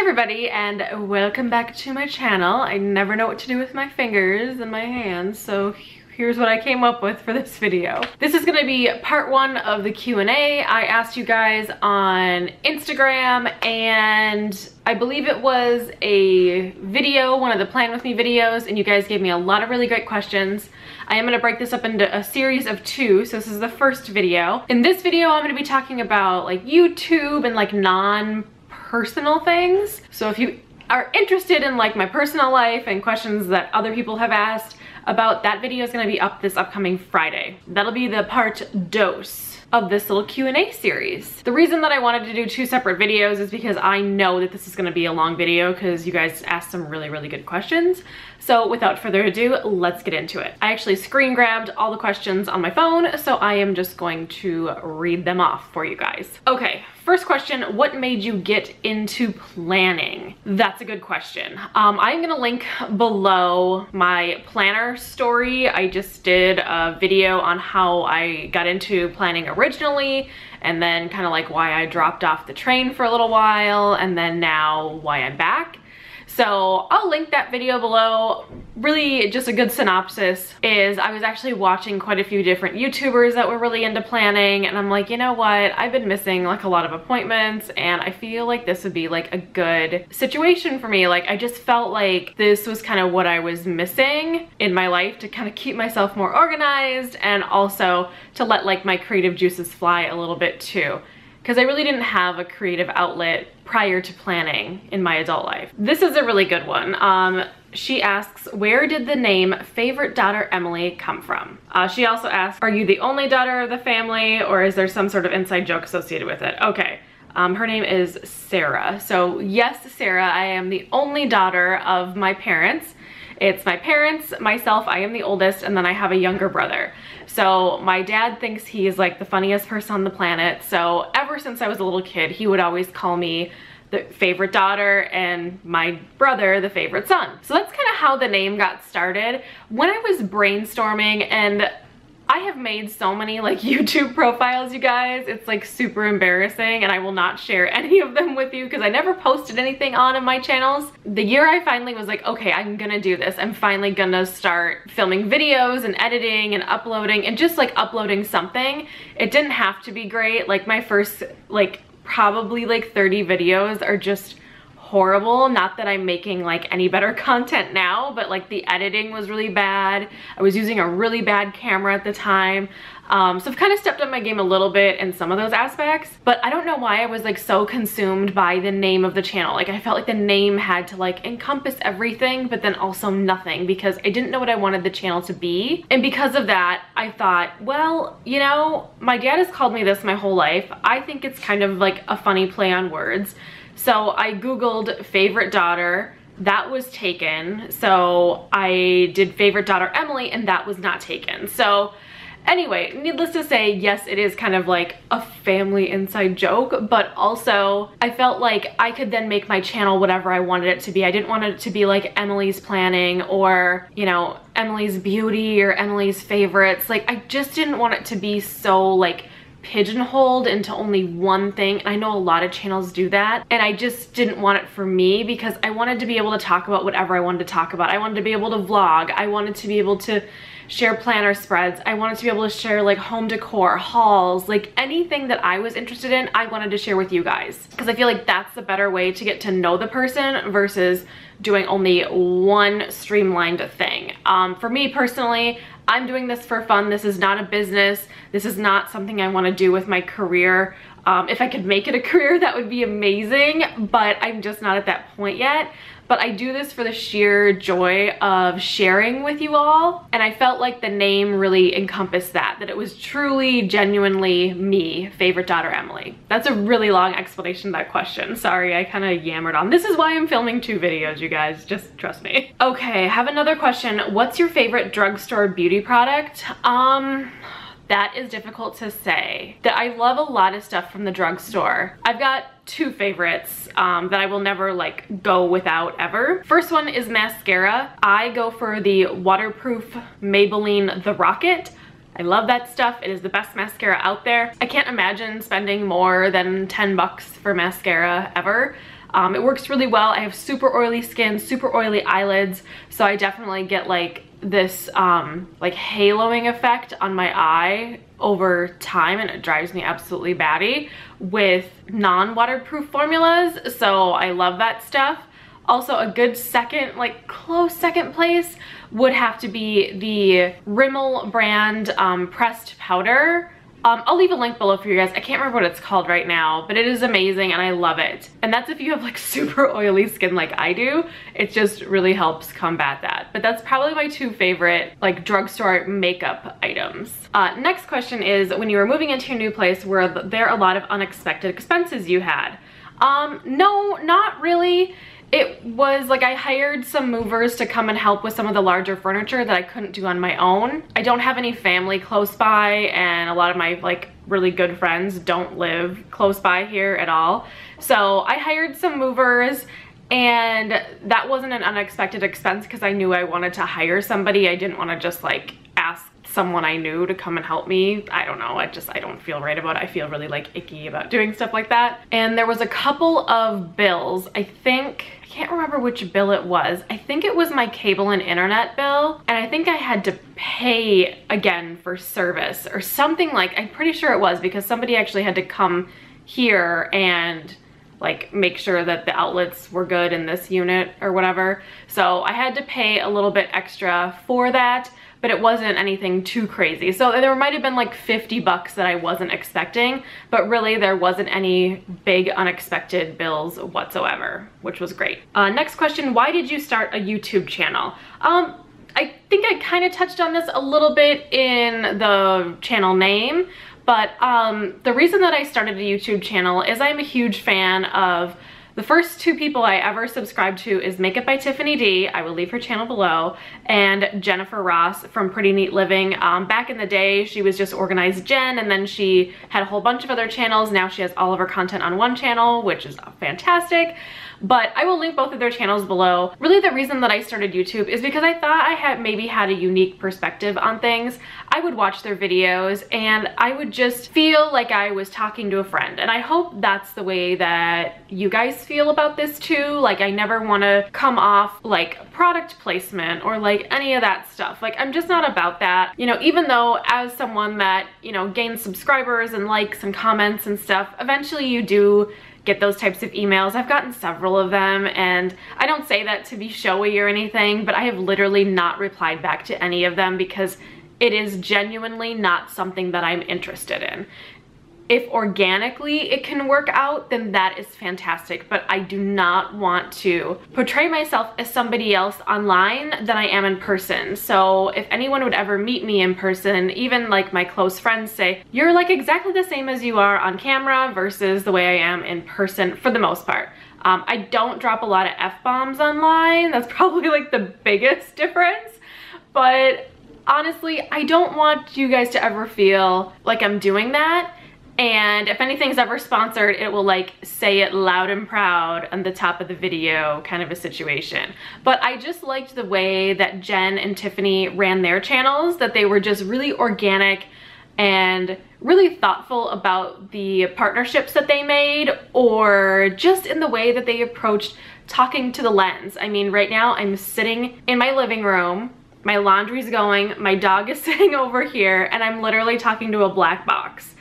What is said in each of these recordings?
everybody, and welcome back to my channel. I never know what to do with my fingers and my hands, so here's what I came up with for this video. This is gonna be part one of the Q&A. I asked you guys on Instagram, and I believe it was a video, one of the Plan With Me videos, and you guys gave me a lot of really great questions. I am gonna break this up into a series of two, so this is the first video. In this video, I'm gonna be talking about like YouTube and like non-personal things. So if you are interested in like my personal life and questions that other people have asked about, that video is gonna be up this upcoming Friday. That'll be the part dos of this little Q&A series. The reason that I wanted to do two separate videos is because I know that this is gonna be a long video because you guys asked some really good questions. So without further ado, let's get into it. I actually screen grabbed all the questions on my phone, so I am just going to read them off for you guys. Okay, first question, what made you get into planning? That's a good question. I'm gonna link below my planner story. I just did a video on how I got into planning originally, and then kind of like why I dropped off the train for a little while, and then now why I'm back. So I'll link that video below. Really just a good synopsis is I was actually watching quite a few different YouTubers that were really into planning, and I'm like, you know what, I've been missing like a lot of appointments, and I feel like this would be like a good situation for me. Like I just felt like this was kind of what I was missing in my life to kind of keep myself more organized, and also to let like my creative juices fly a little bit too. Because I really didn't have a creative outlet prior to planning in my adult life. This is a really good one. She asks, where did the name Favorite Daughter Emily come from? She also asks, are you the only daughter of the family, or is there some sort of inside joke associated with it? Okay, her name is Sarah. So yes, Sarah, I am the only daughter of my parents. It's my parents, myself, I am the oldest, and then I have a younger brother. So my dad thinks he is like the funniest person on the planet. So ever since I was a little kid, he would always call me the favorite daughter and my brother the favorite son. So that's kind of how the name got started. When I was brainstorming, and I have made so many like YouTube profiles, you guys, it's like super embarrassing, and I will not share any of them with you because I never posted anything on my channels. The year I finally was like, okay, I'm gonna do this. I'm finally gonna start filming videos and editing and uploading, and just like uploading something. It didn't have to be great. Like my first like probably like 30 videos are just horrible. Not that I'm making like any better content now, but like the editing was really bad. I was using a really bad camera at the time. So I've kind of stepped up my game a little bit in some of those aspects, but I don't know why I was like so consumed by the name of the channel. Like I felt like the name had to like encompass everything, but then also nothing, because I didn't know what I wanted the channel to be. And because of that, I thought, well, you know, my dad has called me this my whole life. I think it's kind of like a funny play on words. So I Googled favorite daughter, that was taken. So I did favorite daughter Emily, and that was not taken. So anyway, needless to say, yes, it is kind of like a family inside joke, but also I felt like I could then make my channel whatever I wanted it to be. I didn't want it to be like Emily's Planning, or, you know, Emily's Beauty, or Emily's Favorites. Like I just didn't want it to be so like pigeonholed into only one thing. And I know a lot of channels do that, and I just didn't want it for me, because I wanted to be able to talk about whatever I wanted to talk about. I wanted to be able to vlog. I wanted to be able to share planner spreads. I wanted to be able to share like home decor, hauls, like anything that I was interested in, I wanted to share with you guys, because I feel like that's the better way to get to know the person versus doing only one streamlined thing. For me personally, I'm doing this for fun. This is not a business. This is not something I want to do with my career. If I could make it a career, that would be amazing, but I'm just not at that point yet. But I do this for the sheer joy of sharing with you all, and I felt like the name really encompassed that it was truly, genuinely me, favorite daughter Emily. That's a really long explanation of that question. Sorry, I kind of yammered on. This is why I'm filming two videos, you guys, just trust me. Okay, I have another question. What's your favorite drugstore beauty product? That is difficult to say. That I love a lot of stuff from the drugstore. I've got two favorites that I will never like go without ever. First one is mascara. I go for the waterproof Maybelline The Rocket. I love that stuff. It is the best mascara out there. I can't imagine spending more than 10 bucks for mascara ever. It works really well. I have super oily skin, super oily eyelids, so I definitely get like this like haloing effect on my eye over time, and it drives me absolutely batty with non-waterproof formulas, so I love that stuff. Also, a good second, like close second place would have to be the Rimmel brand pressed powder. I'll leave a link below for you guys. I can't remember what it's called right now, but it is amazing and I love it. And that's if you have like super oily skin like I do. It just really helps combat that. But that's probably my two favorite like drugstore makeup items. Next question is, when you were moving into your new place, were there a lot of unexpected expenses you had? No, not really. It was like I hired some movers to come and help with some of the larger furniture that I couldn't do on my own. I don't have any family close by, and a lot of my like really good friends don't live close by here at all. So I hired some movers, and that wasn't an unexpected expense because I knew I wanted to hire somebody. I didn't want to just like ask someone I knew to come and help me. I don't know, I don't feel right about it. I feel really like icky about doing stuff like that. And there was a couple of bills. I can't remember which bill it was. I think it was my cable and internet bill, and I think I had to pay again for service or something. Like, I'm pretty sure it was, because somebody actually had to come here and like make sure that the outlets were good in this unit or whatever. So I had to pay a little bit extra for that, but it wasn't anything too crazy. So there might have been like 50 bucks that I wasn't expecting, but really there wasn't any big unexpected bills whatsoever, which was great. Next question, why did you start a YouTube channel? I think I kind of touched on this a little bit in the channel name, but the reason that I started a YouTube channel is I'm a huge fan of the first two people I ever subscribed to is Makeup by Tiffany D, I will leave her channel below, and Jennifer Ross from Pretty Neat Living. Back in the day, she was just Organized Jen, and then she had a whole bunch of other channels. Now she has all of her content on one channel, which is fantastic. But I will link both of their channels below. Really, the reason that I started YouTube is because I thought I had maybe had a unique perspective on things. I would watch their videos and I would just feel like I was talking to a friend. And I hope that's the way that you guys feel about this too. Like, I never want to come off like product placement or like any of that stuff. Like, I'm just not about that. You know, even though as someone that, you know, gains subscribers and likes and comments and stuff, eventually you do get those types of emails. I've gotten several of them, and I don't say that to be showy or anything, but I have literally not replied back to any of them because it is genuinely not something that I'm interested in. If organically it can work out, then that is fantastic, but I do not want to portray myself as somebody else online than I am in person. So if anyone would ever meet me in person, even like my close friends say, you're like exactly the same as you are on camera versus the way I am in person for the most part. I don't drop a lot of F-bombs online. That's probably like the biggest difference, but honestly, I don't want you guys to ever feel like I'm doing that. And if anything's ever sponsored, it will like say it loud and proud on the top of the video, kind of a situation. But I just liked the way that Jen and Tiffany ran their channels, that they were just really organic and really thoughtful about the partnerships that they made, or just in the way that they approached talking to the lens. I mean, right now I'm sitting in my living room, my laundry's going, my dog is sitting over here, and I'm literally talking to a black box.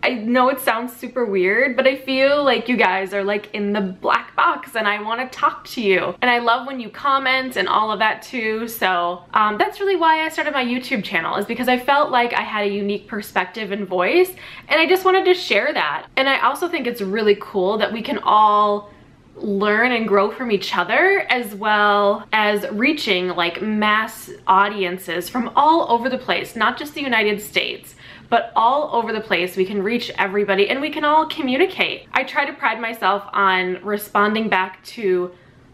I know it sounds super weird, but I feel like you guys are like in the black box and I want to talk to you. And I love when you comment and all of that too. So that's really why I started my YouTube channel, is because I felt like I had a unique perspective and voice, and I just wanted to share that. And I also think it's really cool that we can all learn and grow from each other, as well as reaching like mass audiences from all over the place, not just the United States, but all over the place. We can reach everybody and we can all communicate. I try to pride myself on responding back to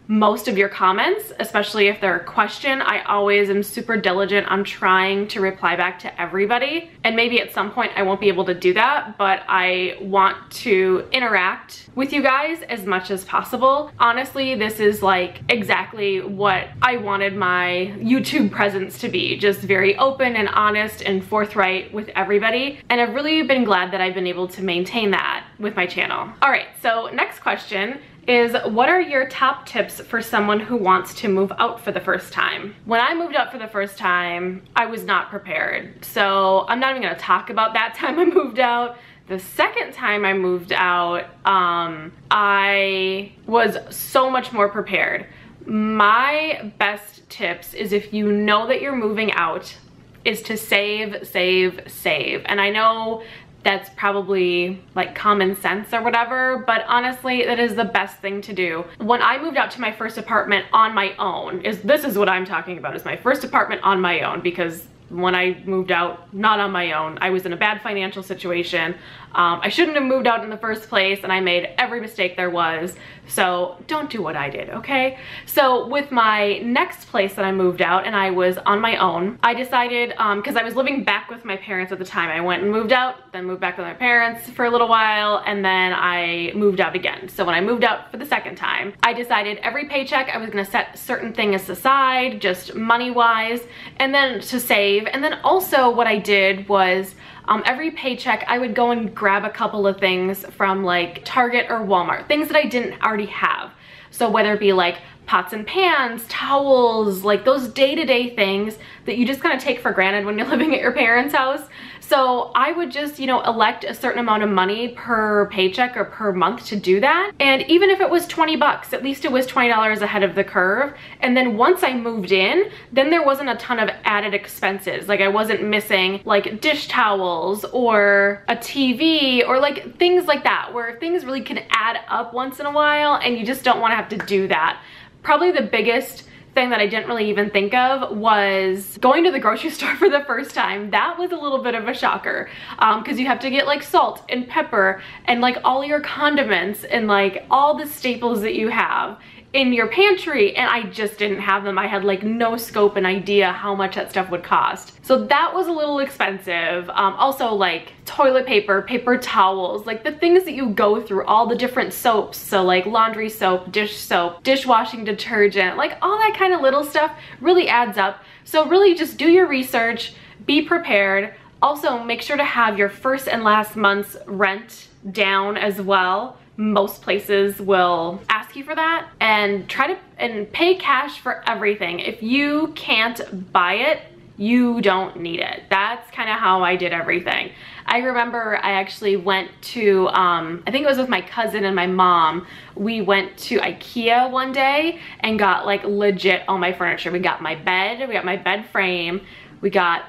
most of your comments, especially if they're a question. I always am super diligent on trying to reply back to everybody. And maybe at some point I won't be able to do that, but I want to interact with you guys as much as possible. Honestly, this is like exactly what I wanted my YouTube presence to be, just very open and honest and forthright with everybody. And I've really been glad that I've been able to maintain that with my channel. All right, so next question is what are your top tips for someone who wants to move out for the first time? When I moved out for the first time, I was not prepared. So I'm not even gonna talk about that time I moved out. The second time I moved out, I was so much more prepared. My best tips is if you know that you're moving out, is to save, save, save. And I know that's probably like common sense or whatever, but honestly, that is the best thing to do. When I moved out to my first apartment on my own, this is what I'm talking about, is my first apartment on my own, because when I moved out, not on my own, I was in a bad financial situation. I shouldn't have moved out in the first place, and I made every mistake there was. So don't do what I did, okay? So with my next place that I moved out and I was on my own, I decided, because I was living back with my parents at the time, I went and moved out, then moved back with my parents for a little while, and then I moved out again. So when I moved out for the second time, I decided every paycheck I was gonna set certain things aside, just money-wise, and then to save. And then also what I did was, every paycheck I would go and grab a couple of things from like Target or Walmart, things that I didn't already have. So whether it be like pots and pans, towels, like those day-to-day things that you just kind of take for granted when you're living at your parents' house. So I would just, you know, elect a certain amount of money per paycheck or per month to do that. And even if it was 20 bucks, at least it was $20 ahead of the curve. And then once I moved in, then there wasn't a ton of added expenses. Like I wasn't missing like dish towels or a TV or like things like that, where things really can add up once in a while and you just don't want to have to do that. Probably the biggest thing that I didn't really even think of was going to the grocery store for the first time. That was a little bit of a shocker, because you have to get like salt and pepper and like all your condiments and like all the staples that you have in your pantry, and I just didn't have them. I had like no scope and idea how much that stuff would cost. So that was a little expensive. Also like toilet paper, paper towels, like the things that you go through, all the different soaps. So like laundry soap, dishwashing detergent, like all that kind of little stuff really adds up. So really just do your research, be prepared. Also make sure to have your first and last month's rent down as well. Most places will ask you for that, and pay cash for everything. If you can't buy it, you don't need it. That's kind of how I did everything. I remember I actually went to, I think it was with my cousin and my mom. We went to IKEA one day and got like legit all my furniture. We got my bed, we got my bed frame, we got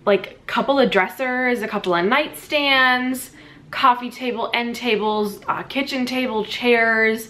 like a couple of dressers, a couple of nightstands, coffee table, end tables, kitchen table, chairs,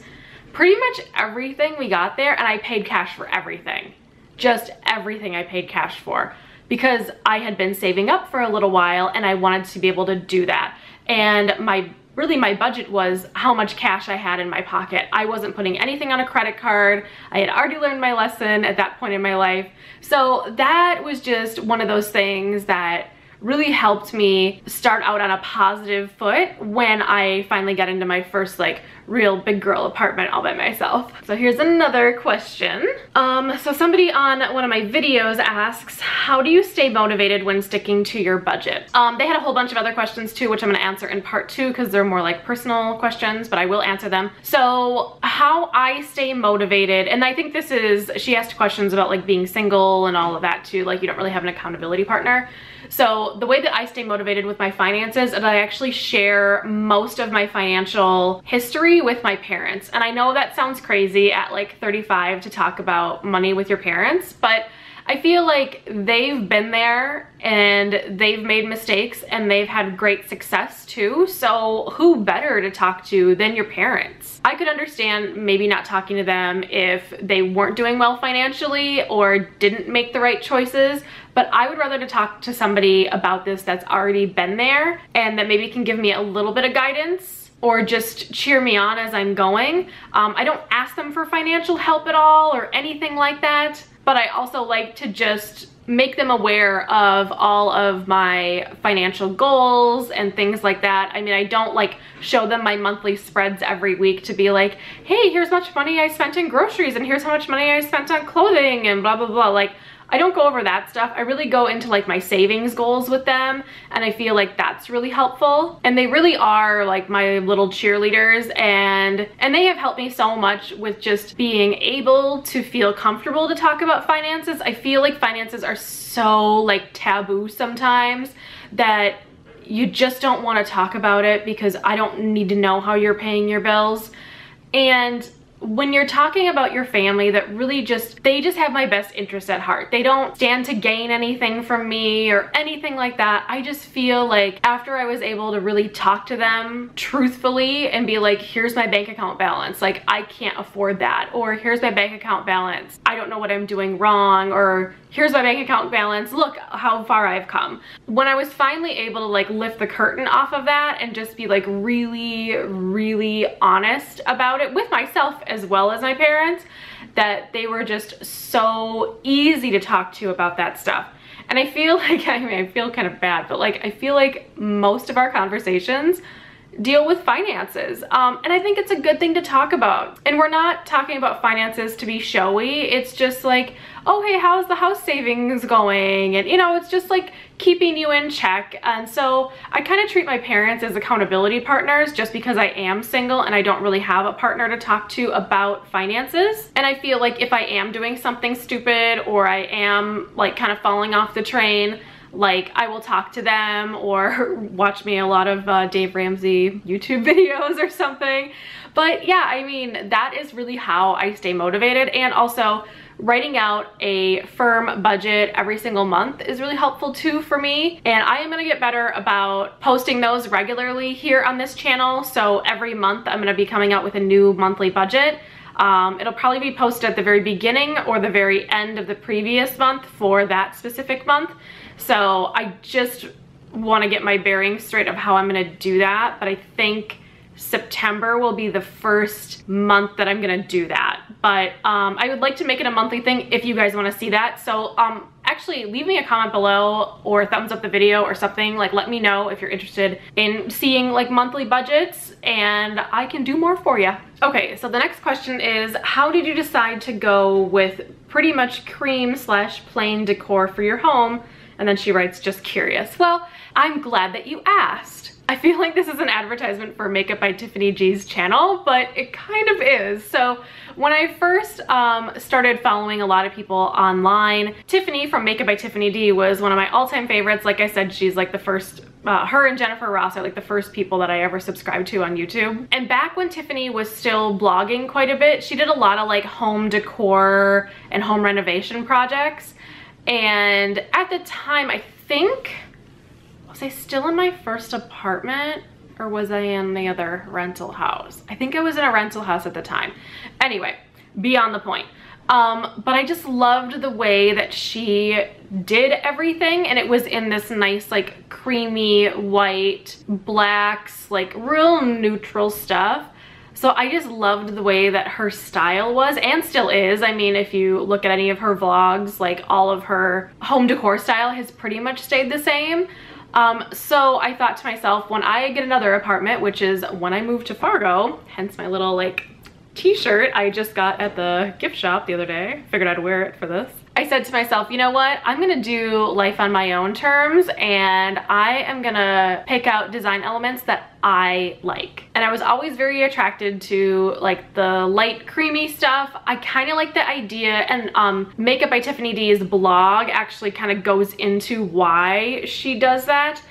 pretty much everything we got there, and I paid cash for everything. Just everything I paid cash for, because I had been saving up for a little while and I wanted to be able to do that. And my budget was how much cash I had in my pocket. I wasn't putting anything on a credit card. I had already learned my lesson at that point in my life. So that was just one of those things that really helped me start out on a positive foot when I finally got into my first like real big girl apartment all by myself. So here's another question. So somebody on one of my videos asks, how do you stay motivated when sticking to your budget? They had a whole bunch of other questions too, which I'm gonna answer in part 2 because they're more like personal questions, but I will answer them. So how I stay motivated, and I think this is, she asked questions about like being single and all of that too, like you don't really have an accountability partner. So the way that I stay motivated with my finances is I actually share most of my financial history with my parents. And I know that sounds crazy at like 35 to talk about money with your parents, but I feel like they've been there and they've made mistakes and they've had great success too. So who better to talk to than your parents? I could understand maybe not talking to them if they weren't doing well financially or didn't make the right choices, but I would rather to talk to somebody about this that's already been there and that maybe can give me a little bit of guidance or just cheer me on as I'm going. I don't ask them for financial help at all or anything like that, but I also like to just make them aware of all of my financial goals and things like that. I mean, I don't like show them my monthly spreads every week to be like, hey, here's how much money I spent in groceries and here's how much money I spent on clothing and blah, blah, blah. Like, I don't go over that stuff. I really go into like my savings goals with them, and I feel like that's really helpful. And they really are like my little cheerleaders, and they have helped me so much with just being able to feel comfortable to talk about finances. I feel like finances are so like taboo sometimes that you just don't want to talk about it because I don't need to know how you're paying your bills. And when you're talking about your family that really they just have my best interest at heart. They don't stand to gain anything from me or anything like that. I just feel like after I was able to really talk to them truthfully and be like, here's my bank account balance, like I can't afford that, or here's my bank account balance, I don't know what I'm doing wrong, or here's my bank account balance, look how far I've come. When I was finally able to like lift the curtain off of that and just be like really, really honest about it with myself as well as my parents, that they were just so easy to talk to about that stuff. And I feel like, I mean, I feel kind of bad, but like I feel like most of our conversations deal with finances, and I think it's a good thing to talk about. And we're not talking about finances to be showy. It's just like, oh hey, how's the house savings going? And you know, it's just like keeping you in check. And so I kind of treat my parents as accountability partners just because I am single and I don't really have a partner to talk to about finances. And I feel like if I am doing something stupid or I am like kind of falling off the train, like I will talk to them or watch me a lot of Dave Ramsey YouTube videos or something. But yeah, I mean, that is really how I stay motivated. And also writing out a firm budget every single month is really helpful too for me. And I am gonna get better about posting those regularly here on this channel. So every month I'm gonna be coming out with a new monthly budget. It'll probably be posted at the very beginning or the very end of the previous month for that specific month. So I just want to get my bearings straight of how I'm going to do that. But I think September will be the first month that I'm going to do that. But I would like to make it a monthly thing if you guys want to see that. So actually leave me a comment below or thumbs up the video or something. Like let me know if you're interested in seeing like monthly budgets and I can do more for you. Okay, so the next question is, how did you decide to go with pretty much cream / plain decor for your home? And then she writes, just curious. Well, I'm glad that you asked. I feel like this is an advertisement for Makeup by Tiffany G's channel, but it kind of is. So when I first started following a lot of people online, Tiffany from Makeup by Tiffany D was one of my all-time favorites. Like I said, she's like the first, her and Jennifer Ross are like the first people that I ever subscribed to on YouTube. And back when Tiffany was still blogging quite a bit, she did a lot of like home decor and home renovation projects. And at the time, I think, was I still in my first apartment or was I in the other rental house? I think I was in a rental house at the time. Anyway, beyond the point. But I just loved the way that she did everything, and it was in this nice like creamy white, blacks, like real neutral stuff. So I just loved the way that her style was and still is. I mean, if you look at any of her vlogs, like all of her home decor style has pretty much stayed the same. So I thought to myself, when I get another apartment, which is when I move to Fargo, hence my little like t-shirt I just got at the gift shop the other day, figured I'd wear it for this. I said to myself, you know what, I'm gonna do life on my own terms and I am gonna pick out design elements that I like. And I was always very attracted to like the light creamy stuff. I kind of like the idea, and Makeup by Tiffany D's blog actually kind of goes into why she does that.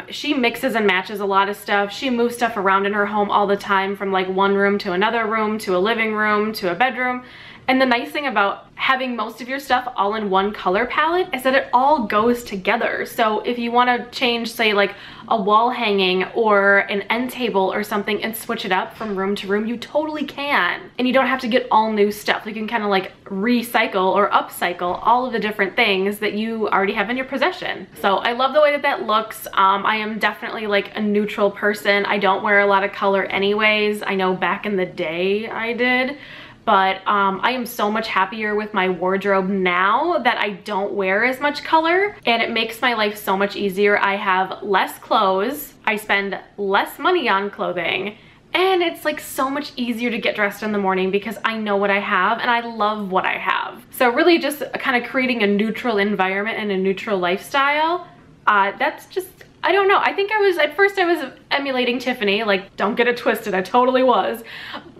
She mixes and matches a lot of stuff. She moves stuff around in her home all the time, from like one room to another room to a living room to a bedroom. And the nice thing about having most of your stuff all in one color palette is that it all goes together. So if you want to change, say like a wall hanging or an end table or something and switch it up from room to room, you totally can. And you don't have to get all new stuff. You can kind of like recycle or upcycle all of the different things that you already have in your possession. So I love the way that that looks. I am definitely like a neutral person. I don't wear a lot of color anyways. I know back in the day I did. But I am so much happier with my wardrobe now that I don't wear as much color, and it makes my life so much easier. I have less clothes, I spend less money on clothing, And it's like so much easier to get dressed in the morning because I know what I have and I love what I have. So really just kind of creating a neutral environment and a neutral lifestyle. That's just, I don't know. I think at first I was emulating Tiffany, like don't get it twisted, I totally was.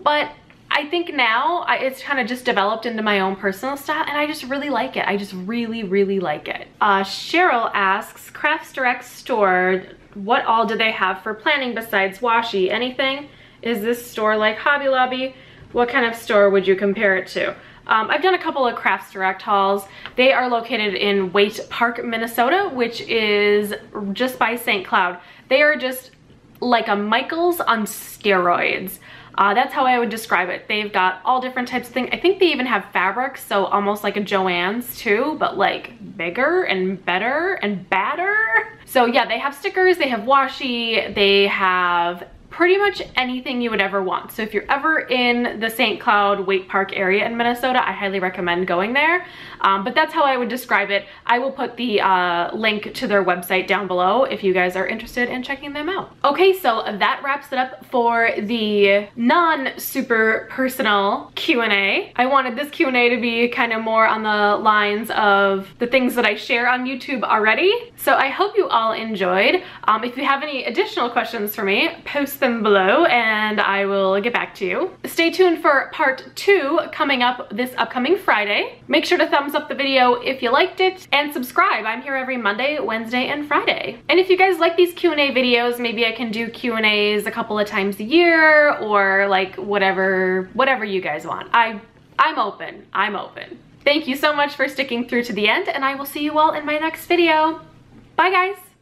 But I think now it's kind of just developed into my own personal style and I just really like it. I just really, really like it. Cheryl asks, Crafts Direct store, what all do they have for planning besides washi? Anything? Is this store like Hobby Lobby? What kind of store would you compare it to? I've done a couple of Crafts Direct hauls. They are located in Waite Park, Minnesota, which is just by St. Cloud. They are just like a Michael's on steroids. That's how I would describe it. They've got all different types of things. I think they even have fabrics, so almost like a Joann's too, but like bigger and better and badder. So yeah, they have stickers, they have washi, they have pretty much anything you would ever want. So if you're ever in the St. Cloud Waite Park area in Minnesota, I highly recommend going there. But that's how I would describe it. I will put the link to their website down below if you guys are interested in checking them out. Okay, so that wraps it up for the non-super personal Q&A. I wanted this Q&A to be kind of more on the lines of the things that I share on YouTube already. So I hope you all enjoyed. If you have any additional questions for me, post them below and I will get back to you. Stay tuned for part 2 coming up this upcoming Friday. Make sure to thumbs up the video if you liked it and subscribe. I'm here every Monday, Wednesday, and Friday. And if you guys like these Q&A videos, maybe I can do Q&As a couple of times a year or like whatever you guys want. I'm open. Thank you so much for sticking through to the end and I will see you all in my next video. Bye guys.